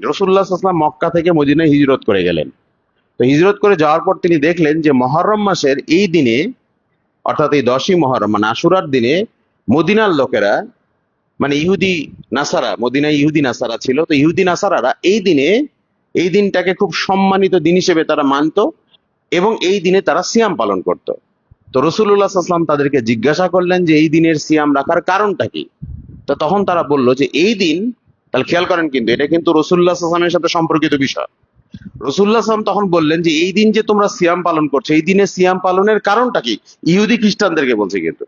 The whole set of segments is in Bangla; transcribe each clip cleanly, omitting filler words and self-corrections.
রাসূলুল্লাহ সাল্লাল্লাহু আলাইহি ওয়াসাল্লাম মক্কা থেকে মদিনায় হিজরত করে গেলেন। তো হিজরত করে যাওয়ার পর তিনি দেখলেন যে মুহররম মাসের এই দিনে, অর্থাৎ এই 10ই মুহররম মানে আশুরার দিনে মদিনার লোকেরা, মানে ইহুদি নাসারা, মদিনায় ইহুদি নাসারা ছিল, তো ইহুদি নাসারারা এই দিনে, এই দিনটাকে খুব সম্মানিত দিন হিসেবে তারা মানতো এবং এই দিনে তারা সিয়াম পালন করত। তো রাসূলুল্লাহ সাল্লাল্লাহু আলাইহি ওয়াসাল্লাম তাদেরকে জিজ্ঞাসা করলেন যে এই দিনের সিয়াম রাখার কারণটা কি। তো তখন তারা বলল যে এই দিন, তাহলে খেয়াল করেন কিন্তু এটা কিন্তু রাসূলুল্লাহ সাল্লাল্লাহু আলাইহি ওয়াসাল্লামের সাথে সম্পর্কিত বিষয়। রাসূলুল্লাহ সাল্লাল্লাহু আলাইহি ওয়াসাল্লাম তখন বললেন যে এই দিন যে তোমরা সিয়াম পালন করছো, এই দিনে সিয়াম পালনের কারণটা কি, ইহুদি খ্রিস্টানদেরকে বলছে কিন্তু।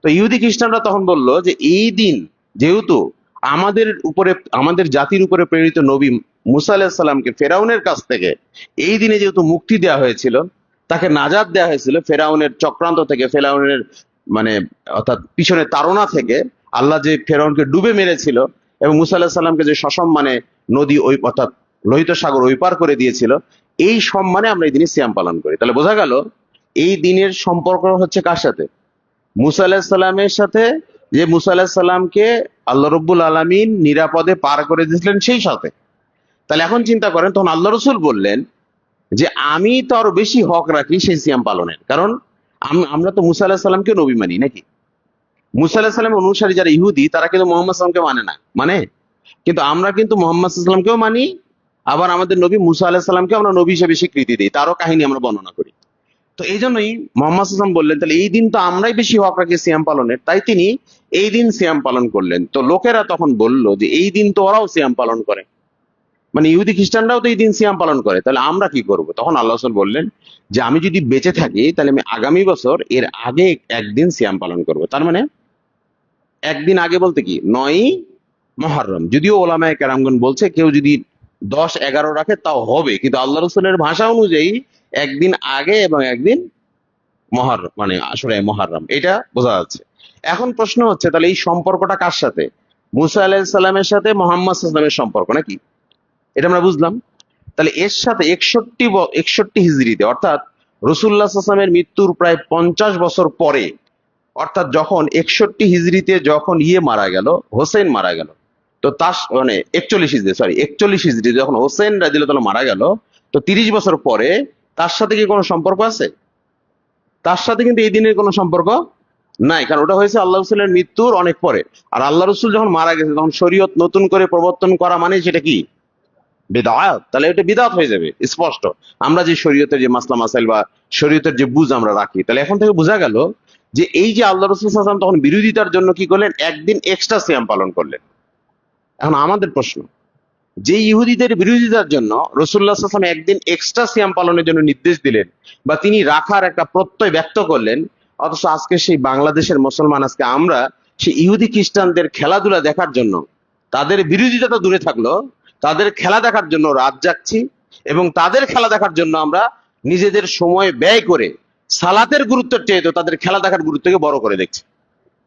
তো ইহুদি খ্রিস্টানরা তখন বলল যে এই দিন যেহেতু আমাদের উপরে, আমাদের জাতির উপরে প্রেরিত নবী মুসা আলাইহিস সালামকে ফেরাউনের কাছ থেকে এই দিনে যেহেতু মুক্তি দেওয়া হয়েছিল, তাকে নাজাত দেওয়া হয়েছিল ফেরাউনের চক্রান্ত থেকে, ফেরাউনের মানে অর্থাৎ পিছনে তাড়না থেকে, আল্লাহ যে ফেরাউনকে ডুবে মেরেছিল এবং মুসা আলাইহিস সালামকে যে সসম্মানে নদী ওই অর্থাৎ লোহিত সাগর ওই পার করে দিয়েছিল, এই সম্মানে আমরা এই দিনে সিয়াম পালন করি। তাহলে বোঝা গেল এই দিনের সম্পর্ক হচ্ছে কার সাথে, মুসা আলাইহিস সালামের সাথে, যে মুসা আলাইহিস সালামকে আল্লাহ রব্বুল আলামিন নিরাপদে পার করে দিয়েছিলেন সেই সাথে। তাহলে এখন চিন্তা করেন, তখন আল্লাহ রসুল বললেন যে আমি তো আরো বেশি হক রাখি সেই সিয়াম পালনের, কারণ আমরা তো মুসা আলাইহিস সালামকে নবী মানি নাকি। মুসা আলাইহিস সালামের অনুসারী যারা ইহুদি তারা কিন্তু মুহাম্মদ সাল্লামকে মানে না, মানে কিন্তু আমরা কিন্তু মুহাম্মদ সাল্লামকেও মানি, আবার আমাদের নবী মুসা আলাইহিস সালামকে আমরা নবী হিসেবে স্বীকৃতি দিই, তারও কাহিনী আমরা বর্ণনা করি। তো এই জন্যই মোহাম্মদ সাল্লাম বললেন তাহলে এই দিন তো আমরাই বেশি হক রাখি সিয়াম পালনের, তাই তিনি এই দিন সিয়াম পালন করলেন। তো লোকেরা তখন বলল যে এই দিন তো ওরাও সিয়াম পালন করে, মানে ইহুদি খ্রিস্টানরাও তো এই দিন সিয়াম পালন করে, তাহলে আমরা কি করব। তখন আল্লাহ রাসূল বললেন যে আমি যদি বেঁচে থাকি তাহলে আমি আগামী বছর এর আগে একদিন সিয়াম পালন করব। তার মানে একদিন আগে বলতে কি 9ই মুহররম, যদিও ওলামায়ে কেরামগণ বলছে কেউ যদি 10-11 রাখে তাও হবে, কিন্তু আল্লাহ রাসূলের ভাষা অনুযায়ী একদিন আগে এবং একদিন মহররম মানে আসলে মহররম, এটা বোঝা যাচ্ছে। এখন প্রশ্ন হচ্ছে তাহলে এই সম্পর্কটা কার সাথে, মুসা আলাইহিস সালামের সাথে মুহাম্মদ সাল্লাল্লাহু আলাইহি ওয়াসাল্লামের সম্পর্ক নাকি, এটা আমরা বুঝলাম। তাহলে এর সাথে 61 হিজরিতে, অর্থাৎ রাসূলুল্লাহ সাল্লাল্লাহু আলাইহি ওয়াসাল্লামের মৃত্যুর প্রায় 50 বছর পরে, অর্থাৎ যখন 61 হিজরিতে যখন মারা গেল, হোসেন মারা গেল, তো তার মানে 41 হিজরি যখন হোসেন রাদিয়াল্লাহু তাআলা মারা গেল, তো 30 বছর পরে তার সাথে কি কোনো সম্পর্ক আছে, তার সাথে কিন্তু এই দিনের কোনো সম্পর্ক নাই, কারণ ওটা হয়েছে আল্লাহ রসুলের মৃত্যুর অনেক পরে। আর আল্লাহ রসুল যখন মারা গেছে তখন শরীয়ত নতুন করে প্রবর্তন করা মানে সেটা কি বিদআত, তাহলে এটা বিদআত হয়ে যাবে স্পষ্ট। আমরা যে শরীয়তের যে মাসলা মাসাইল বা শরীয়তের যে বুঝ আমরা রাখি, তাহলে এখন থেকে বোঝা গেল যে এই যে আল্লাহ রসুল সাল্লাল্লাহু আলাইহি ওয়াসাল্লাম তখন বিরোধিতার জন্য কি করলেন, একদিন এক্সট্রা সিয়াম পালন করলেন। এখন আমাদের প্রশ্ন, যে ইহুদিদের বিরোধিতার জন্য রাসূলুল্লাহ সাল্লাল্লাহু আলাইহি ওয়াসাল্লাম একদিন এক্সট্রা সিয়াম পালনের জন্য নির্দেশ দিলেন বা তিনি রাখার একটা প্রত্যয় ব্যক্ত করলেন, অথচ আজকে সেই বাংলাদেশের মুসলমান, আজকে আমরা সেই ইহুদি খ্রিস্টানদের খেলাধুলা দেখার জন্য, তাদের বিরোধিতা তো দূরে থাকলো, তাদের খেলা দেখার জন্য রাত জাগছি এবং তাদের খেলা দেখার জন্য আমরা নিজেদের সময় ব্যয় করে সালাতের গুরুত্বের চেয়ে তো তাদের খেলা দেখার গুরুত্বকে বড় করে দেখছি।